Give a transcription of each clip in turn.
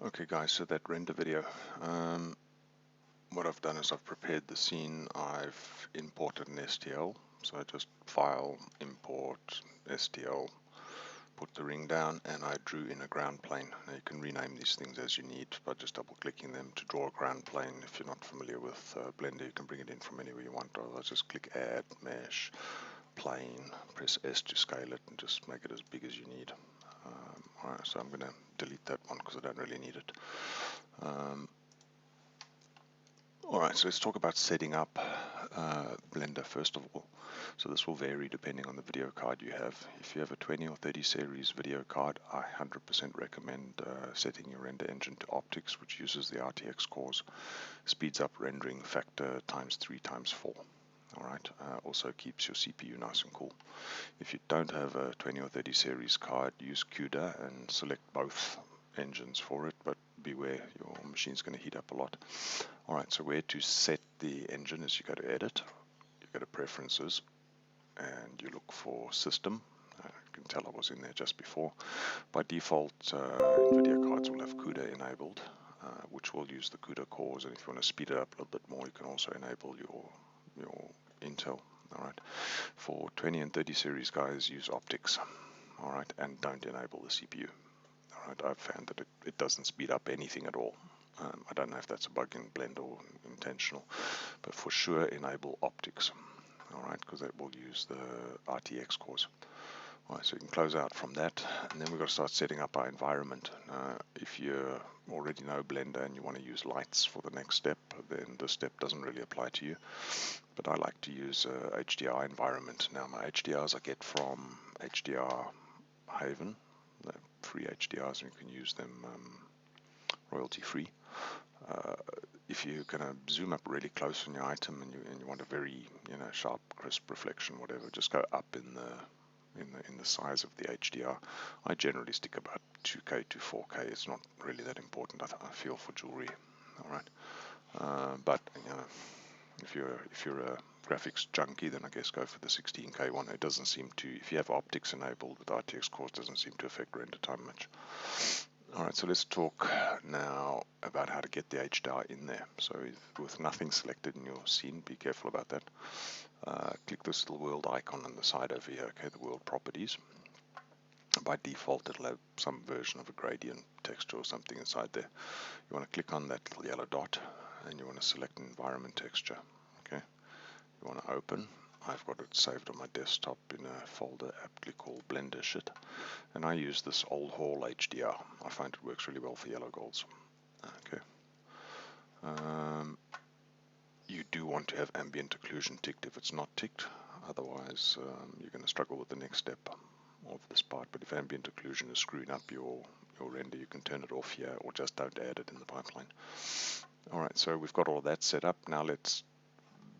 Okay guys, so that render video, what I've done is I've prepared the scene, I've imported an STL, so I just file, import, STL, put the ring down, and I drew in a ground plane. Now you can rename these things as you need by just double clicking them to draw a ground plane. If you're not familiar with Blender, you can bring it in from anywhere you want. I'll just click add, mesh, plane, press S to scale it and just make it as big as you need. Alright, so I'm going to delete that one because I don't really need it. Alright, so let's talk about setting up Blender first of all. So this will vary depending on the video card you have. If you have a 20 or 30 series video card, I 100% recommend setting your render engine to optics, which uses the RTX cores, speeds up rendering factor ×3 ×4. Alright, also keeps your CPU nice and cool. If you don't have a 20 or 30 series card, use CUDA and select both engines for it, but beware, your machine's going to heat up a lot. Alright, so where to set the engine is you go to Edit, you go to Preferences, and you look for System. You can tell I was in there just before. By default, NVIDIA cards will have CUDA enabled, which will use the CUDA cores, and if you want to speed it up a little bit more, you can also enable your Intel. Alright, for 20 and 30 series guys, use optics. Alright, and don't enable the CPU. Alright, I've found that it doesn't speed up anything at all. I don't know if that's a bug in Blender or intentional, but for sure enable optics. Alright, because that will use the RTX cores. Alright, so you can close out from that, and then we've got to start setting up our environment. If you already know Blender and you want to use lights for the next step, then this step doesn't really apply to you. But I like to use HDR environment. Now my HDRs I get from HDR Haven, the free HDRs, and you can use them royalty free. If you're going to zoom up really close on your item and you want a very sharp, crisp reflection, whatever, just go up in the size of the HDR. I generally stick about 2K to 4K. It's not really that important, I feel, for jewelry. All right, but if you're a graphics junkie, then I guess go for the 16K one. It doesn't seem to, if you have optics enabled with RTX cores, doesn't seem to affect render time much. Alright, so let's talk now about how to get the HDR in there. So with nothing selected in your scene, be careful about that. Click this little world icon on the side over here, okay, the world properties. By default, it'll have some version of a gradient texture or something inside there. You want to click on that little yellow dot, and you want to select an environment texture, okay. You want to open. I've got it saved on my desktop in a folder aptly called Blender Shit, and I use this Old Hall HDR. I find it works really well for yellow golds. Okay. You do want to have ambient occlusion ticked if it's not ticked, otherwise you're going to struggle with the next step of this part. But if ambient occlusion is screwing up your render, you can turn it off here or just don't add it in the pipeline. Alright, so we've got all of that set up. Now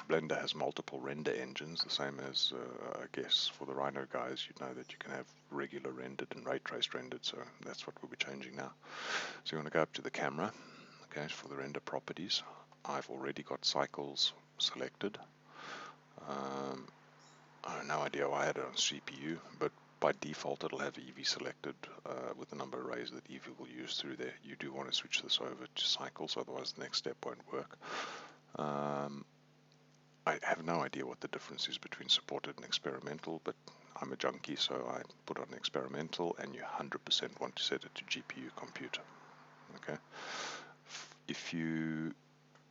Blender has multiple render engines, the same as, I guess, for the Rhino guys, you know that you can have regular rendered and ray traced rendered, so that's what we'll be changing now. So you want to go up to the camera, okay, for the render properties. I've already got cycles selected. I have no idea why I had it on CPU, but by default it'll have Eevee selected with the number of rays that Eevee will use through there. You do want to switch this over to cycles, otherwise the next step won't work. I have no idea what the difference is between supported and experimental, but I'm a junkie, so I put on experimental, and you 100% want to set it to GPU compute. Okay. If you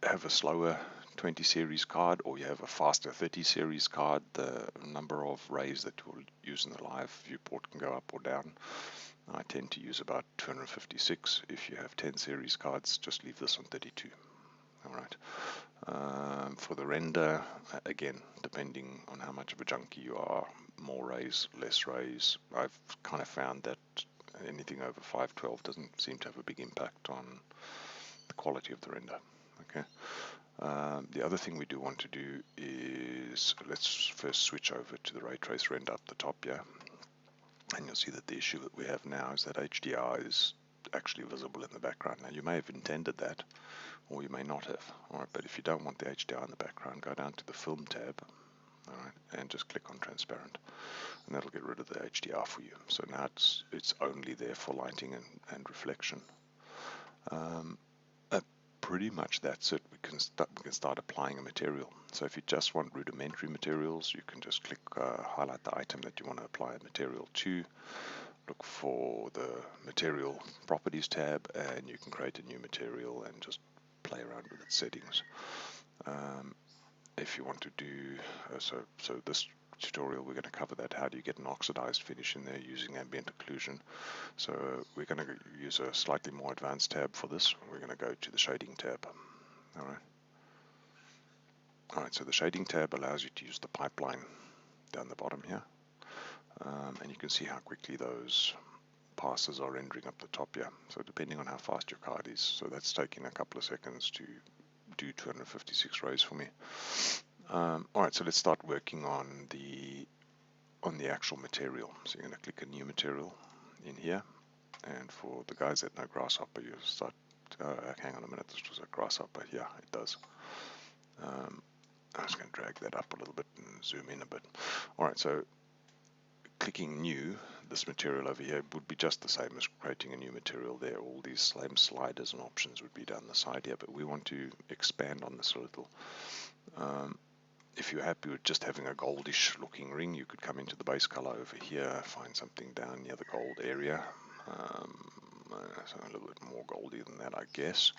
have a slower 20 series card or you have a faster 30 series card, the number of rays that you'll use in the live viewport can go up or down. I tend to use about 256. If you have 10 series cards, just leave this on 32. Alright. For the render, again, depending on how much of a junkie you are, more rays, less rays. I've kind of found that anything over 512 doesn't seem to have a big impact on the quality of the render. Okay. The other thing we do want to do is, let's first switch over to the ray trace render up the top here, and you'll see that the issue that we have now is that HDR is actually visible in the background. Now you may have intended that, or you may not have. Alright, but if you don't want the HDR in the background, go down to the Film tab, alright, and just click on Transparent, and that'll get rid of the HDR for you. So now it's only there for lighting and reflection. Um, Pretty much that's it. We can start applying a material. So if you just want rudimentary materials, you can just click highlight the item that you want to apply a material to, look for the material properties tab, and you can create a new material and just play around with its settings. If you want to do so this tutorial we're going to cover that, how do you get an oxidized finish in there using ambient occlusion. So we're going to use a slightly more advanced tab for this. We're going to go to the shading tab. Alright, so the shading tab allows you to use the pipeline down the bottom here, and you can see how quickly those passes are rendering up the top here. So depending on how fast your card is, so that's taking a couple of seconds to do 256 rows for me. Alright, so let's start working on the actual material. So you're going to click a new material in here, and for the guys that know grasshopper, you start, hang on a minute, this was a grasshopper, yeah it does. I'm just going to drag that up a little bit and zoom in a bit. Alright, so clicking new, this material over here would be just the same as creating a new material there. All these same sliders and options would be down the side here, but we want to expand on this a little. If you're happy with just having a goldish looking ring, you could come into the base color over here, find something down near the gold area, so a little bit more goldy than that I guess,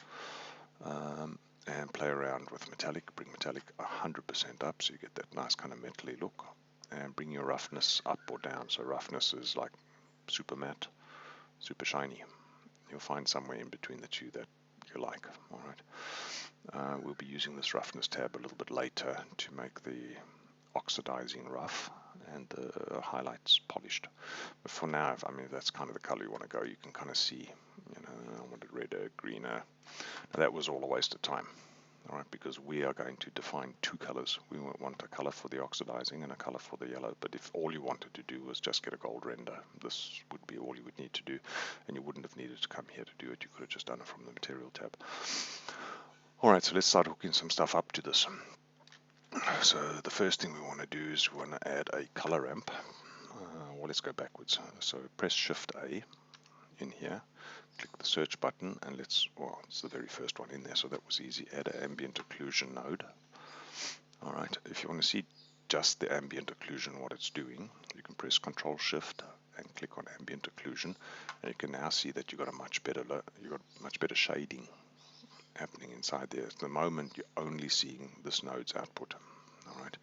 and play around with metallic. Bring metallic 100% up so you get that nice kind of metally look, and bring your roughness up or down. So roughness is like super matte, super shiny. You'll find somewhere in between the two that you like. Alright. We'll be using this roughness tab a little bit later to make the oxidizing rough and the highlights polished. But for now, I mean, if that's kind of the color you want to go, you can kind of see, you know, I want it redder, greener. Now, that was all a waste of time. Alright, because we are going to define two colors. We want a color for the oxidizing and a color for the yellow. But if all you wanted to do was just get a gold render, this would be all you would need to do, and you wouldn't have needed to come here to do it. You could have just done it from the material tab. Alright, so let's start hooking some stuff up to this. So the first thing we want to do is we want to add a color ramp. Well, let's go backwards. So press Shift A in here, click the search button, and well, it's the very first one in there, so that was easy. Add an ambient occlusion node. Alright, if you want to see just the ambient occlusion, what it's doing, you can press Control Shift and click on ambient occlusion, and you can now see that you've got much better shading happening inside there. At the moment, you're only seeing this node's output. Alright,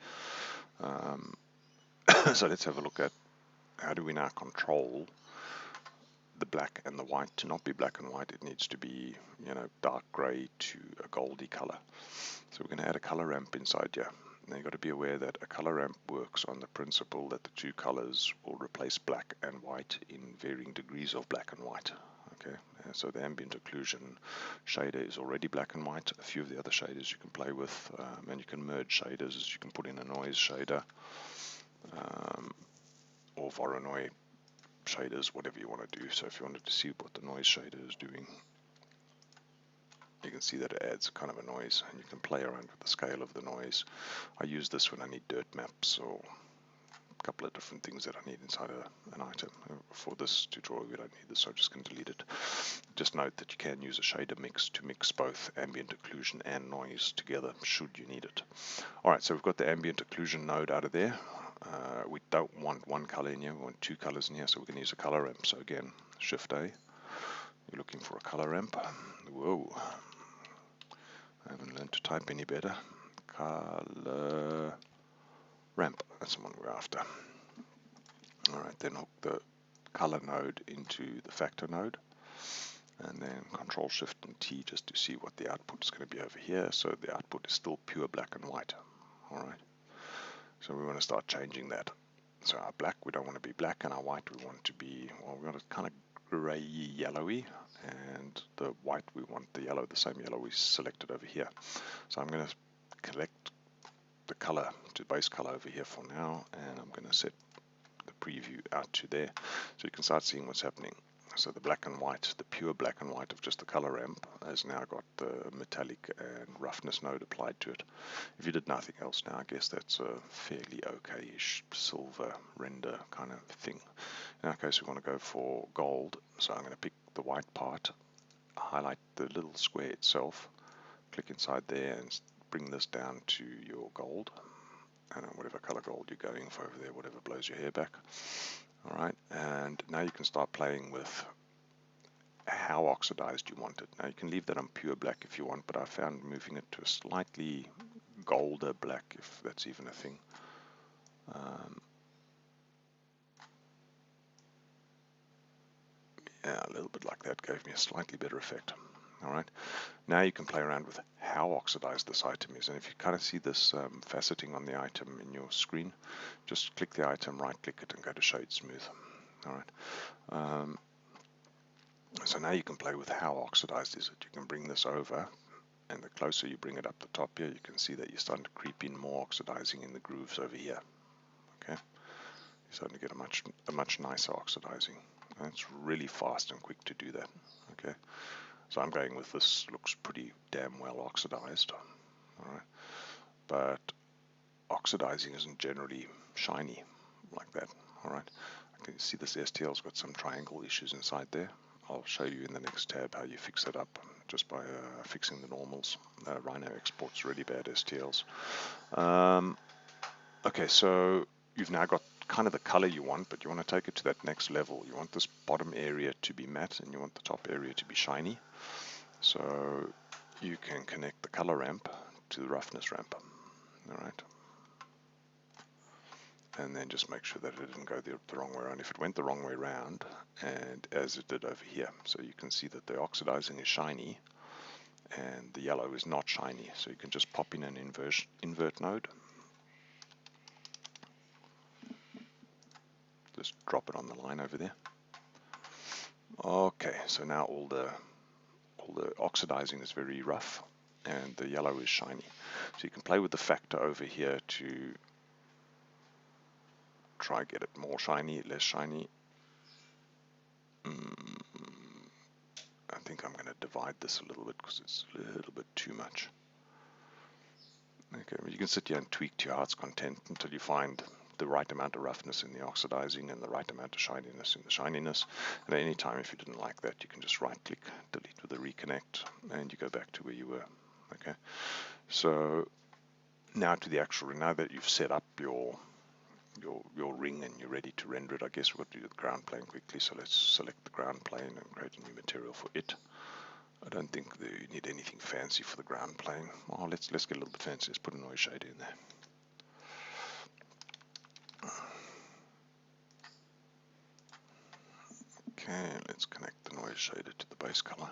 so let's have a look at how do we now control the black and the white to not be black and white. It needs to be, you know, dark gray to a goldy color. So we're going to add a color ramp inside here. Now you've got to be aware that a color ramp works on the principle that the two colors will replace black and white in varying degrees of black and white. Okay, so the ambient occlusion shader is already black and white. A few of the other shaders you can play with, and you can merge shaders. You can put in a noise shader or voronoi shaders, whatever you want to do. So if you wanted to see what the noise shader is doing, you can see that it adds kind of a noise, and you can play around with the scale of the noise. I use this when I need dirt maps or a couple of different things that I need inside an item. For this tutorial we don't need this, so I'm just going to delete it. Just note that you can use a shader mix to mix both ambient occlusion and noise together should you need it. Alright, so we've got the ambient occlusion node out of there. We don't want one color in here, we want two colors in here, so we're going to use a color ramp. So again, Shift A, you're looking for a color ramp. Whoa, I haven't learned to type any better. Color ramp, that's the one we're after. Alright, then hook the color node into the factor node, and then Control Shift and T just to see what the output is going to be over here. So the output is still pure black and white. Alright, so we want to start changing that. So our black, we don't want to be black, and our white we want to be, well, we want it kind of grey yellowy, and the white we want the yellow, the same yellow we selected over here. So I'm going to collect the color to base color over here for now, and I'm going to set the preview out to there so you can start seeing what's happening. So the black and white, the pure black and white of just the color ramp has now got the metallic and roughness node applied to it. If you did nothing else now, I guess that's a fairly okay-ish silver render kind of thing. In our case, we want to go for gold, so I'm going to pick the white part, highlight the little square itself, click inside there and bring this down to your gold, and whatever color gold you're going for over there, whatever blows your hair back. Alright, and now you can start playing with how oxidized you want it. Now you can leave that on pure black if you want, but I found moving it to a slightly golder black, if that's even a thing. Yeah, a little bit like that gave me a slightly better effect. Alright, now you can play around with how oxidized this item is, and if you kind of see this faceting on the item in your screen, just click the item, right click it and go to shade smooth. Alright, so now you can play with how oxidized is it. You can bring this over, and the closer you bring it up the top here, you can see that you're starting to creep in more oxidizing in the grooves over here. Okay, you're starting to get a much nicer oxidizing. And it's really fast and quick to do that. Okay, so I'm going with this, looks pretty damn well oxidized. Alright, but oxidizing isn't generally shiny like that. Alright, I can see this STL's got some triangle issues inside there. I'll show you in the next tab how you fix it up just by fixing the normals. Rhino exports really bad STLs. Okay, so you've now got kind of the color you want, but you want to take it to that next level. You want this bottom area to be matte and you want the top area to be shiny. So you can connect the color ramp to the roughness ramp. Alright, and then just make sure that it didn't go the wrong way around. If it went the wrong way around, and as it did over here, so you can see that the oxidizing is shiny and the yellow is not shiny, so you can just pop in an invert node, just drop it on the line over there. Okay, so now all the oxidizing is very rough and the yellow is shiny, so you can play with the factor over here to try get it more shiny, less shiny. I think I'm going to divide this a little bit because it's a little bit too much. Okay, well, you can sit here and tweak to your heart's content until you find the right amount of roughness in the oxidizing and the right amount of shininess in the shininess. And at any time, if you didn't like that, you can just right click, delete with a reconnect, and you go back to where you were. Okay, so now to the actual, now that you've set up your ring and you're ready to render it, I guess we'll do the ground plane quickly. So let's select the ground plane and create a new material for it. I don't think you need anything fancy for the ground plane. Oh, let's get a little bit fancy. Let's put a noise shader in there. Okay, let's connect the noise shader to the base color.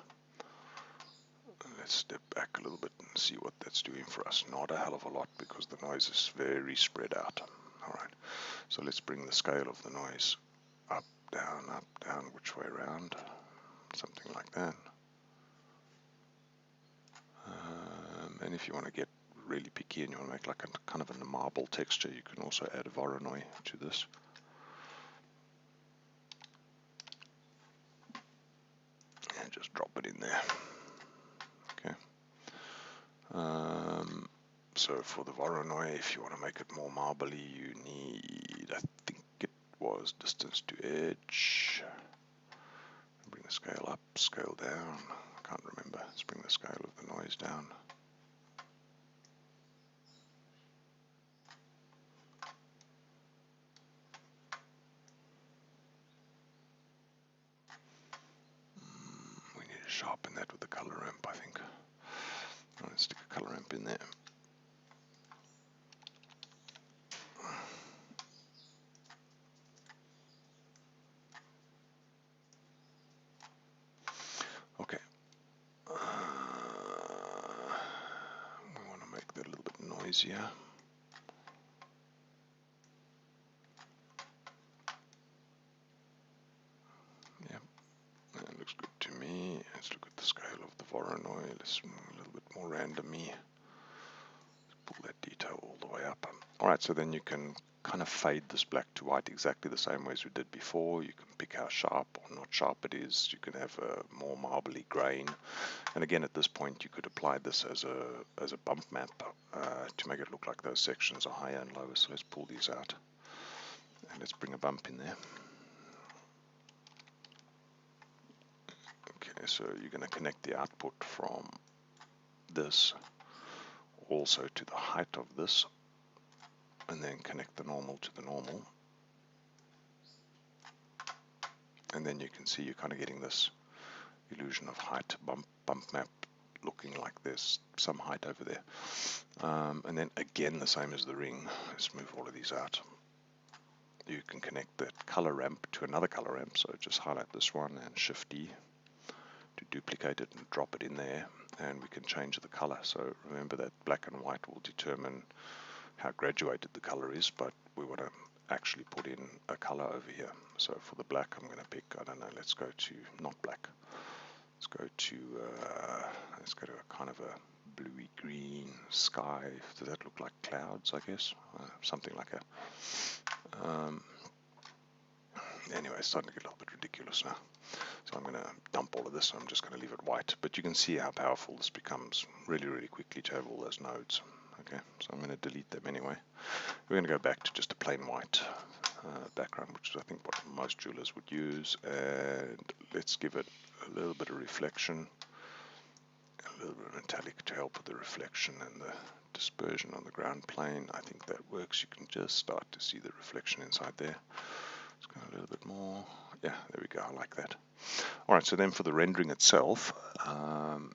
Let's step back a little bit and see what that's doing for us. Not a hell of a lot because the noise is very spread out. Alright, so let's bring the scale of the noise up, down, which way around, something like that. And if you want to get really picky and you want to make like a kind of a marble texture, you can also add a voronoi to this. And just drop it in there. Okay. So for the voronoi, if you want to make it more marbly, you need, I think it was distance to edge. Bring the scale up, scale down. I can't remember. Let's bring the scale of the noise down. We need to sharpen that with the color ramp, I think. Let's stick a color ramp in there. Okay. We want to make that a little bit noisier. Yep, that looks good to me. Let's look at the scale of the voronoi. Let's move a little bit more randomy. Let's pull that detail all the way up. Alright, so then you can kind of fade this black to white exactly the same way as we did before. You can pick how sharp or not sharp it is. You can have a more marbly grain. And again, at this point, you could apply this as a bump map to make it look like those sections are higher and lower. So let's pull these out and let's bring a bump in there. Okay, Okay, so you're going to connect the output from this also to the height of this, and then connect the normal to the normal. And then you can see you're kind of getting this illusion of height, bump map looking like there's some height over there. And then again, the same as the ring. Let's move all of these out. You can connect that color ramp to another color ramp, so just highlight this one and Shift D to duplicate it and drop it in there, and we can change the color. So remember that black and white will determine how graduated the color is, but we want to actually put in a color over here. So for the black, I'm going to pick, I don't know, let's go to not black. Let's go to a kind of a bluey green sky. Does that look like clouds? I guess something like that. Anyway, it's starting to get a little bit ridiculous now. So I'm going to dump all of this. I'm just going to leave it white. But you can see how powerful this becomes really, really quickly to have all those nodes. Okay, so I'm going to delete them anyway. We're going to go back to just a plain white background, which is I think what most jewelers would use. And let's give it a little bit of reflection, a little bit of metallic to help with the reflection and the dispersion on the ground plane. I think that works. You can just start to see the reflection inside there. Let's go a little bit more. Yeah, there we go. I like that. All right, so then for the rendering itself,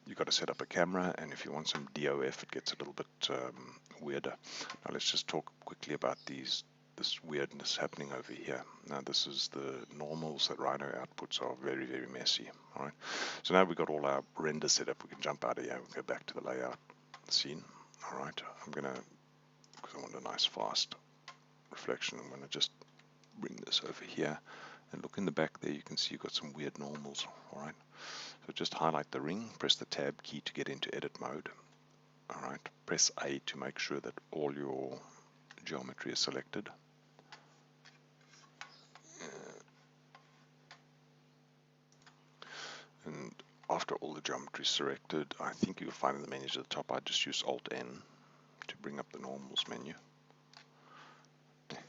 you've got to set up a camera, and if you want some DOF, it gets a little bit weirder. Now let's just talk quickly about this weirdness happening over here. Now this is the normals that Rhino outputs are very, very messy. All right, so now we've got all our render set up. We can jump out of here and go back to the layout scene. All right, I'm gonna, because I want a nice fast reflection, I'm gonna just bring this over here. And look in the back there, you can see you've got some weird normals. All right, so just highlight the ring, press the tab key to get into edit mode. All right, press A to make sure that all your geometry is selected. And after all the geometry is selected, I think you'll find in the menus at the top, I just use Alt N to bring up the normals menu.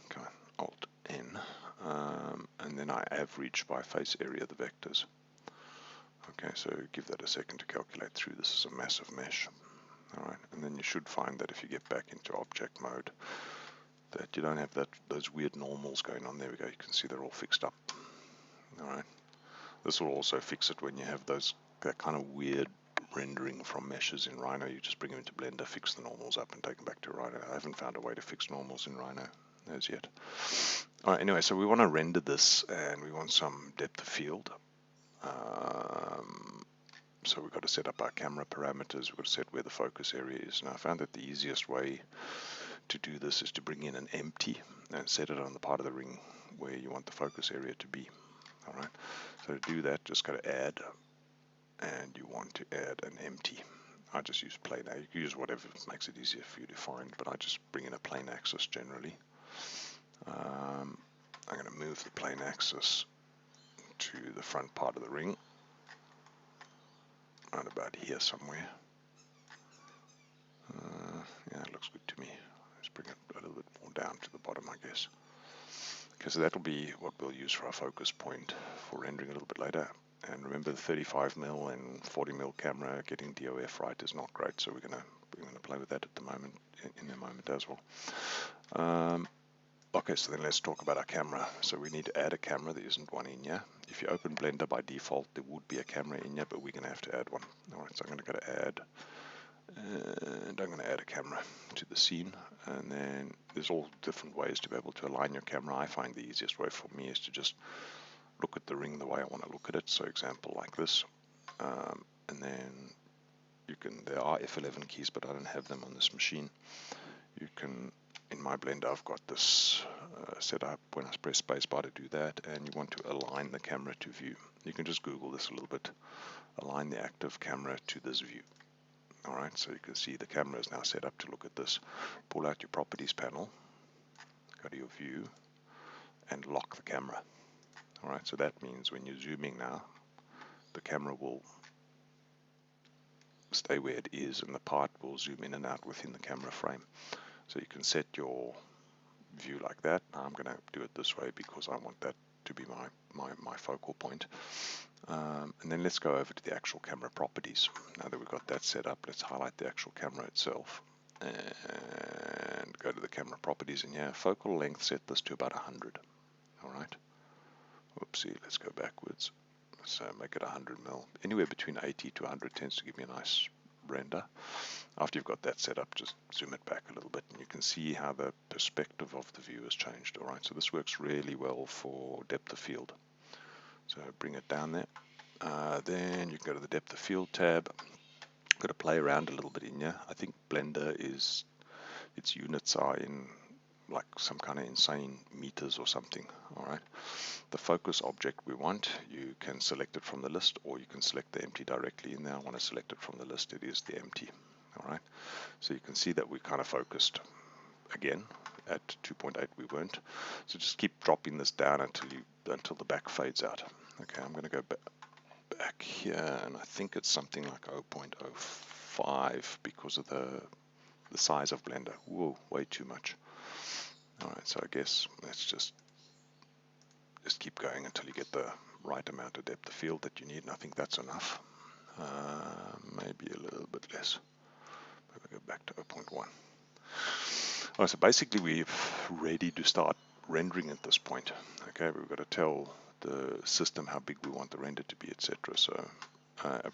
Come on, Alt N. And then I average by face area the vectors. Okay, so give that a second to calculate through. This is a massive mesh. All right, and then you should find that if you get back into object mode, that you don't have those weird normals going on. There we go. You can see they're all fixed up. All right. This will also fix it when you have that kind of weird rendering from meshes in Rhino. You just bring them into Blender, fix the normals up, and take them back to Rhino. I haven't found a way to fix normals in Rhino as yet. All right. Anyway, so we want to render this, and we want some depth of field. So we've got to set up our camera parameters. We've got to set where the focus area is. Now I found that the easiest way to do this is to bring in an empty and set it on the part of the ring where you want the focus area to be. All right. So to do that, just go to add, and you want to add an empty. I just use plain. You can use whatever makes it easier for you to find, but I just bring in a plane axis generally. I'm going to move the plane axis to the front part of the ring. Right about here somewhere. Yeah, it looks good to me. Let's bring it a little bit more down to the bottom, I guess. Okay, so that'll be what we'll use for our focus point for rendering a little bit later. And remember, the 35mm and 40mm camera getting DOF right is not great, so we're gonna play with that at the moment, in a moment as well. Okay, so then let's talk about our camera. So we need to add a camera. There isn't one in here. If you open Blender by default, there would be a camera in here, but we're going to have to add one. All right, so I'm going to go to add, and I'm going to add a camera to the scene. And then there's all different ways to be able to align your camera. I find the easiest way for me is to just look at the ring the way I want to look at it. So example like this. And then there are F11 keys, but I don't have them on this machine. You can, in my Blender, I've got this set up when I press spacebar to do that, and you want to align the camera to view. You can just Google this a little bit. Align the active camera to this view. All right, so you can see the camera is now set up to look at this. Pull out your properties panel, go to your view, and lock the camera. All right, so that means when you're zooming now, the camera will stay where it is, and the part will zoom in and out within the camera frame. So you can set your view like that. I'm going to do it this way because I want that to be my focal point. And then let's go over to the actual camera properties. Now that we've got that set up, let's highlight the actual camera itself and go to the camera properties, and yeah, focal length, set this to about 100. All right. Whoopsie, let's go backwards. So make it 100 mil. Anywhere between 80 to 100 tends to give me a nice render. After you've got that set up, just zoom it back a little bit, and you can see how the perspective of the view has changed. All right, so this works really well for depth of field. So bring it down there. Then you can go to the depth of field tab. Got to play around a little bit in here. I think Blender is, its units are in like some kind of insane meters or something. All right. The focus object we want, you can select it from the list, or you can select the empty directly in there. I want to select it from the list. It is the empty. All right. So you can see that we kind of focused. Again, at 2.8 we weren't. So just keep dropping this down until the back fades out. Okay, I'm going to go back here, and I think it's something like 0.05 because of the size of Blender. Whoa, way too much. All right, so I guess let's just keep going until you get the right amount of depth of field that you need, and I think that's enough. Maybe a little bit less. Maybe go back to 0.1. Oh, so basically we're ready to start rendering at this point. Okay, we've got to tell the system how big we want the render to be, etc. So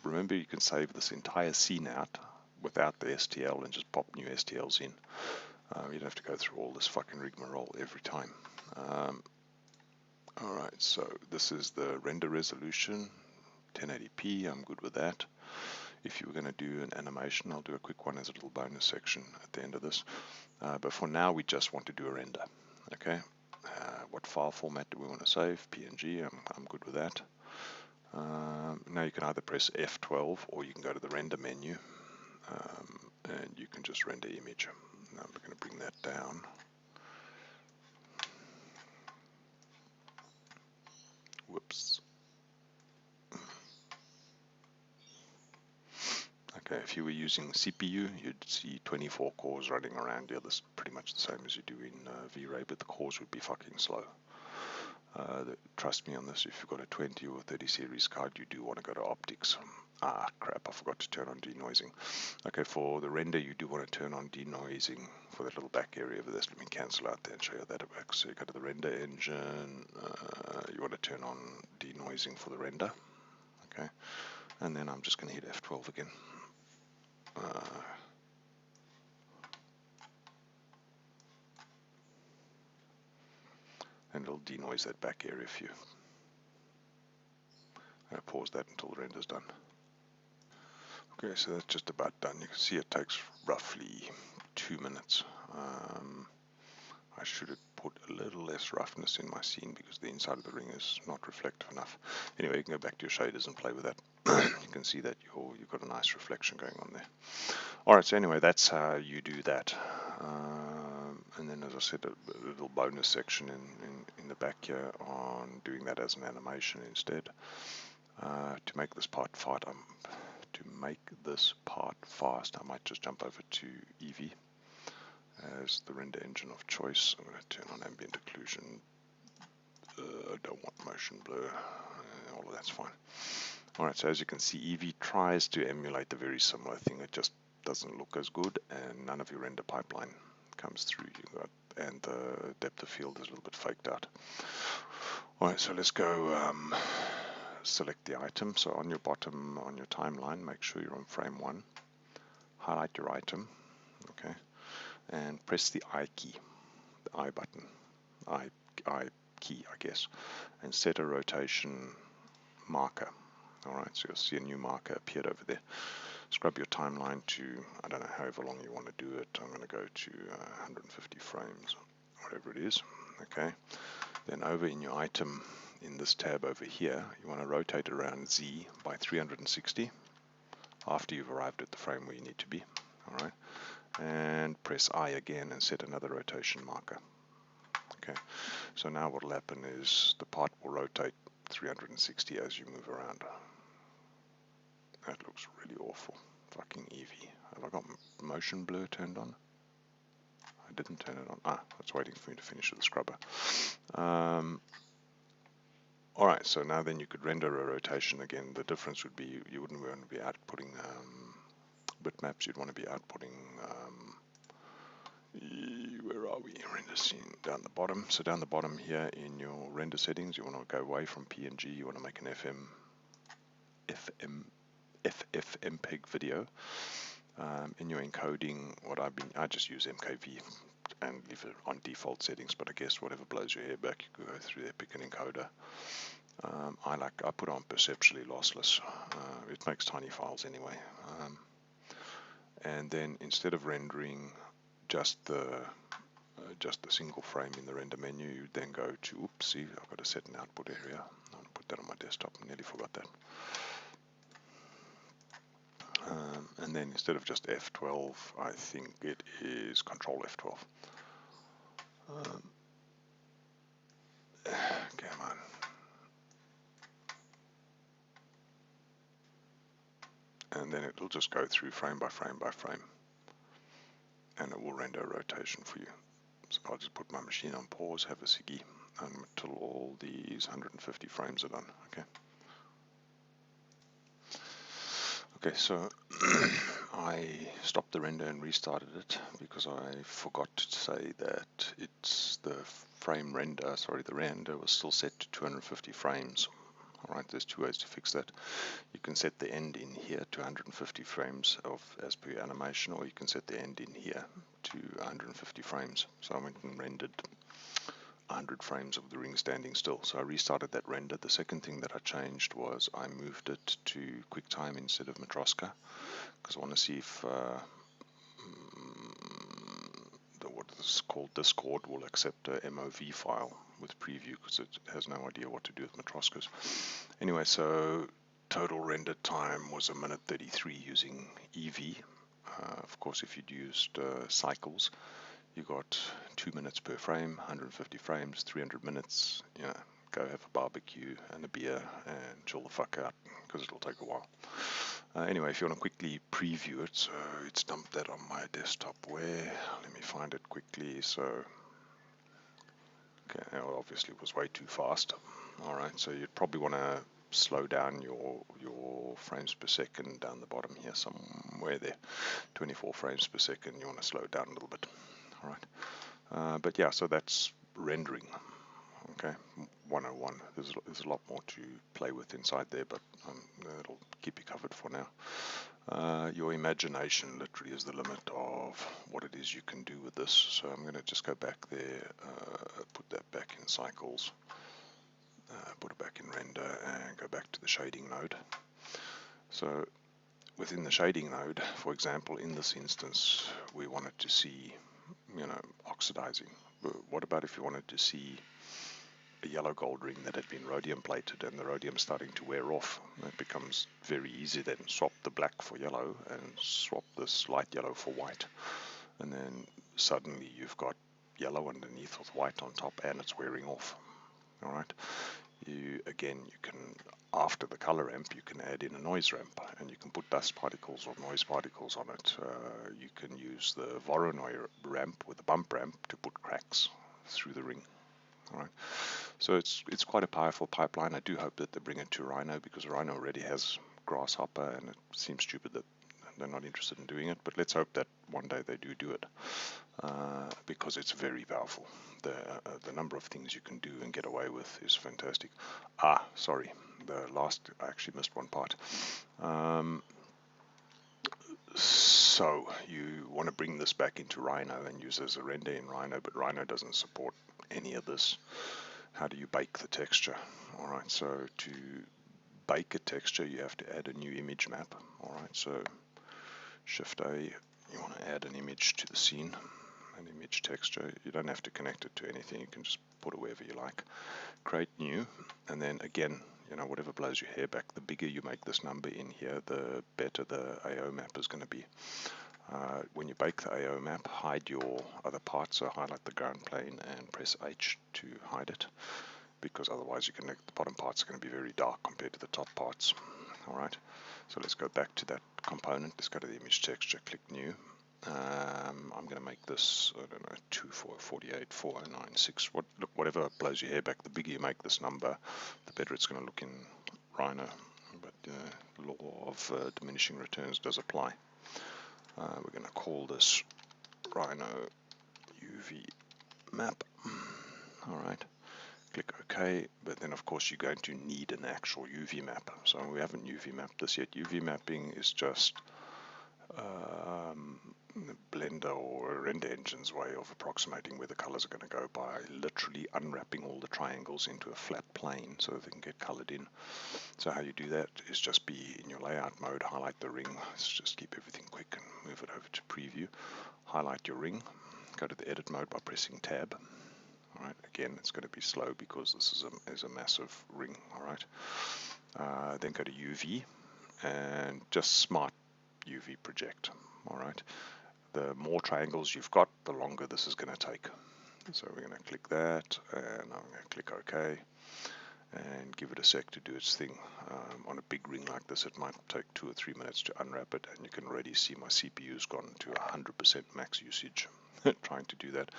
remember, you can save this entire scene out without the STL and just pop new STLs in. You don't have to go through all this fucking rigmarole every time. Alright, so this is the render resolution, 1080p, I'm good with that. If you were going to do an animation, I'll do a quick one as a little bonus section at the end of this. But for now, we just want to do a render. Okay, what file format do we want to save? PNG, I'm good with that. Now you can either press F12 or you can go to the render menu and you can just render image. Now I'm going to bring that down. Whoops. Okay, if you were using CPU, you'd see 24 cores running around here. This is pretty much the same as you do in V-Ray, but the cores would be fucking slow. Trust me on this, if you've got a 20 or 30 series card, you do want to go to optics. Ah, crap, I forgot to turn on denoising. Okay, for the render, you do want to turn on denoising for that little back area over there. So let me cancel out there and show you that it works. So you go to the render engine, you want to turn on denoising for the render. Okay, and then I'm just going to hit F12 again. And it'll denoise that back area for you. I'm going to pause that until the render's done. Okay, so that's just about done. You can see it takes roughly 2 minutes. I should have put a little less roughness in my scene because the inside of the ring is not reflective enough. Anyway, you can go back to your shaders and play with that. You can see that you've got a nice reflection going on there. Alright, so anyway, that's how you do that. And then, as I said, a little bonus section in the back here on doing that as an animation instead. To make this part fast, I might just jump over to Eevee as the render engine of choice. I'm going to turn on ambient occlusion. I don't want motion blur. All of that's fine. Alright, so as you can see, Eevee tries to emulate a very similar thing. It just doesn't look as good, and none of your render pipeline comes through. And the depth of field is a little bit faked out. Alright, so let's go select the item. So on your bottom, on your timeline, make sure you're on frame 1. Highlight your item, okay, and press the I key, the I button, I key, I guess, and set a rotation marker. Alright, so you'll see a new marker appeared over there. Scrub your timeline to, I don't know, however long you want to do it. I'm going to go to 150 frames, whatever it is. Okay, then over in your item, in this tab over here, you want to rotate around Z by 360 after you've arrived at the frame where you need to be. Alright, and press I again and set another rotation marker. Okay, so now what will happen is the part will rotate 360 as you move around. That looks really awful. Fucking Eevee. Have I got motion blur turned on? I didn't turn it on. Ah, it's waiting for me to finish with the scrubber. Alright, so now then you could render a rotation again. The difference would be you wouldn't want to be outputting bitmaps, you'd want to be outputting, where are we? Render scene down the bottom. So down the bottom here in your render settings, you want to go away from PNG, you want to make an FFmpeg video. In your encoding, I just use MKV and leave it on default settings, but I guess whatever blows your hair back, you can go through there, pick an encoder. I put on perceptually lossless. It makes tiny files anyway. And then instead of rendering just the single frame in the render menu, you then go to, oops, see, I've got to set an output area. I want to put that on my desktop. I nearly forgot that. And then instead of just F12, I think it is Control F12. Come on. And then it'll just go through frame by frame by frame, and it will render a rotation for you. So I'll just put my machine on pause, have a ciggy, until all these 150 frames are done. Okay, so I stopped the render and restarted it because I forgot to say that the render was still set to 250 frames. Alright, there's two ways to fix that. You can set the end in here to 150 frames as per your animation, or you can set the end in here to 150 frames. So I went and rendered 100 frames of the ring standing still. So I restarted that render. The second thing that I changed was I moved it to QuickTime instead of Matroska, because I want to see if what is called Discord will accept a MOV file with preview, because it has no idea what to do with Matroskas. Anyway, so total render time was 1:33 using Eevee. Of course, if you'd used cycles, you got 2 minutes per frame, 150 frames, 300 minutes. Go have a barbecue and a beer and chill the fuck out, because it'll take a while. Anyway, if you want to quickly preview it, so it's dumped that on my desktop. Where? Let me find it quickly. So, okay, well, obviously it was way too fast. Alright, so you'd probably want to slow down your frames per second down the bottom here, somewhere there. 24 frames per second, you want to slow it down a little bit. Alright, but yeah, so that's rendering. Okay, 101. There's a lot more to play with inside there, but it'll keep you covered for now. Your imagination literally is the limit of what it is you can do with this. So I'm going to just go back there, put that back in cycles, put it back in render, and go back to the shading node. So within the shading node, for example, in this instance, we wanted to see, oxidizing. What about if you wanted to see a yellow gold ring that had been rhodium plated and the rhodium starting to wear off? It becomes very easy then. Swap the black for yellow and swap this light yellow for white, and then suddenly you've got yellow underneath with white on top, and it's wearing off. Alright, you can, after the color ramp, you can add in a noise ramp, and you can put dust particles or noise particles on it. You can use the voronoi ramp with the bump ramp to put cracks through the ring. Alright, so it's quite a powerful pipeline. I do hope that they bring it to Rhino, because Rhino already has Grasshopper, and it seems stupid that they're not interested in doing it, but let's hope that one day they do it, because it's very powerful. The number of things you can do and get away with is fantastic. Sorry, I actually missed one part. So you want to bring this back into Rhino and use as a render in Rhino, but Rhino doesn't support any of this. How do you bake the texture? Alright, so to bake a texture, you have to add a new image map. Alright, so Shift A, you want to add an image to the scene, an image texture. You don't have to connect it to anything, you can just put it wherever you like. Create new, and then again, whatever blows your hair back, the bigger you make this number in here, the better the AO map is going to be. When you bake the AO map, hide your other parts, so highlight the ground plane and press H to hide it, because otherwise the bottom parts are going to be very dark compared to the top parts. Alright, so let's go back to that component. Let's go to the image texture, click new, I'm going to make this, I don't know, 2448, 4096, whatever blows your hair back. The bigger you make this number, the better it's going to look in Rhino. But the law of diminishing returns does apply. We're going to call this Rhino UV map. Alright, click OK, but then of course you're going to need an actual UV map. So we haven't UV mapped this yet. UV mapping is just Blender or render engine's way of approximating where the colors are going to go by literally unwrapping all the triangles into a flat plane so that they can get colored in. So how you do that is just be in your layout mode, highlight the ring. Let's just keep everything quick and move it over to preview. Highlight your ring, go to the edit mode by pressing tab. Alright, again it's going to be slow because this is a massive ring. Alright, then go to UV and just smart UV project. Alright, the more triangles you've got, the longer this is going to take. So we're going to click that, and I'm going to click OK, and give it a sec to do its thing. On a big ring like this, it might take 2 or 3 minutes to unwrap it, and you can already see my CPU's gone to 100% max usage trying to do that.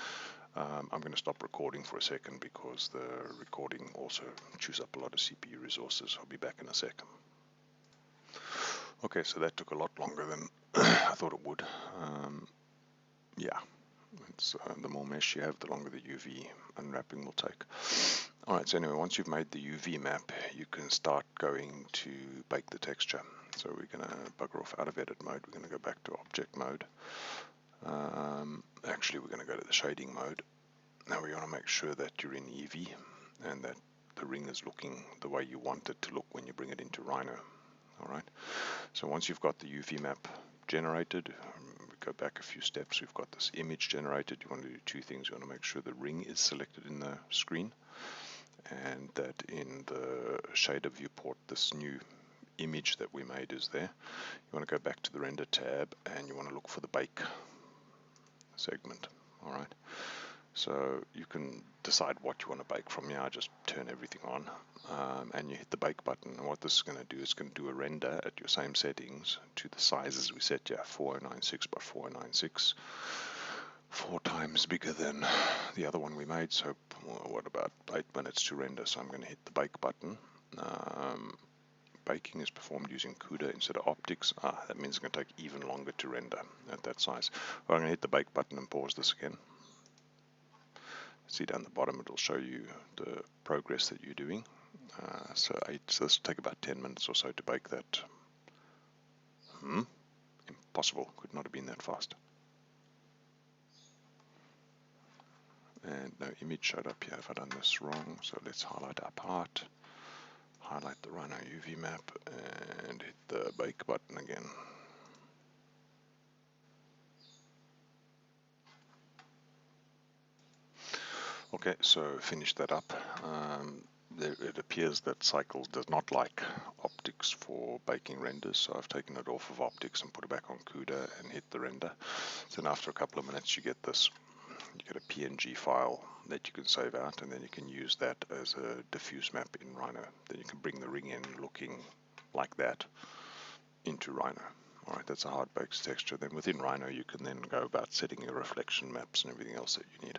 I'm going to stop recording for a second because the recording also chews up a lot of CPU resources. I'll be back in a sec. Okay, so that took a lot longer than I thought it would. Yeah, it's, the more mesh you have, the longer the UV unwrapping will take. Alright, so anyway, once you've made the UV map, you can start going to bake the texture. So we're going to bugger off out of edit mode. We're going to go back to object mode. Actually, we're going to go to the shading mode. Now we want to make sure that you're in Eevee and that the ring is looking the way you want it to look when you bring it into Rhino. Alright, so once you've got the UV map generated, we go back a few steps, we've got this image generated. You want to do two things. You want to make sure the ring is selected in the screen and that in the shader viewport this new image that we made is there. You want to go back to the render tab and you want to look for the bake segment. Alright, so you can decide what you want to bake from here. I just turn everything on and you hit the bake button, and what this is going to do is going to do a render at your same settings to the sizes we set here, 4096 by 4096, 4 times bigger than the other one we made. So what about 8 minutes to render? So I'm going to hit the bake button. Baking is performed using CUDA instead of optics. That means it's going to take even longer to render at that size. Well, I'm going to hit the bake button and pause this again. See down the bottom, it'll show you the progress that you're doing. So this will take about 10 minutes or so to bake that. Impossible, could not have been that fast. And no image showed up here. Have I done this wrong? So let's highlight our part, highlight the Rhino UV map, and hit the bake button again. Okay, so finish that up. It appears that Cycle does not like optics for baking renders, so I've taken it off of optics and put it back on CUDA and hit the render. So then after a couple of minutes you get this. You get a PNG file that you can save out, and then you can use that as a diffuse map in Rhino. Then you can bring the ring in looking like that into Rhino. Alright, that's a hard baked texture. Then within Rhino you can then go about setting your reflection maps and everything else that you need.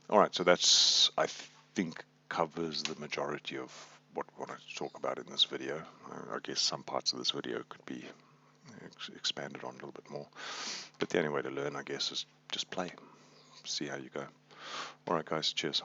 Alright, so that's, I think, covers the majority of what we wanted to talk about in this video. I guess some parts of this video could be expanded on a little bit more. But the only way to learn, I guess, is just play. See how you go. Alright guys, cheers.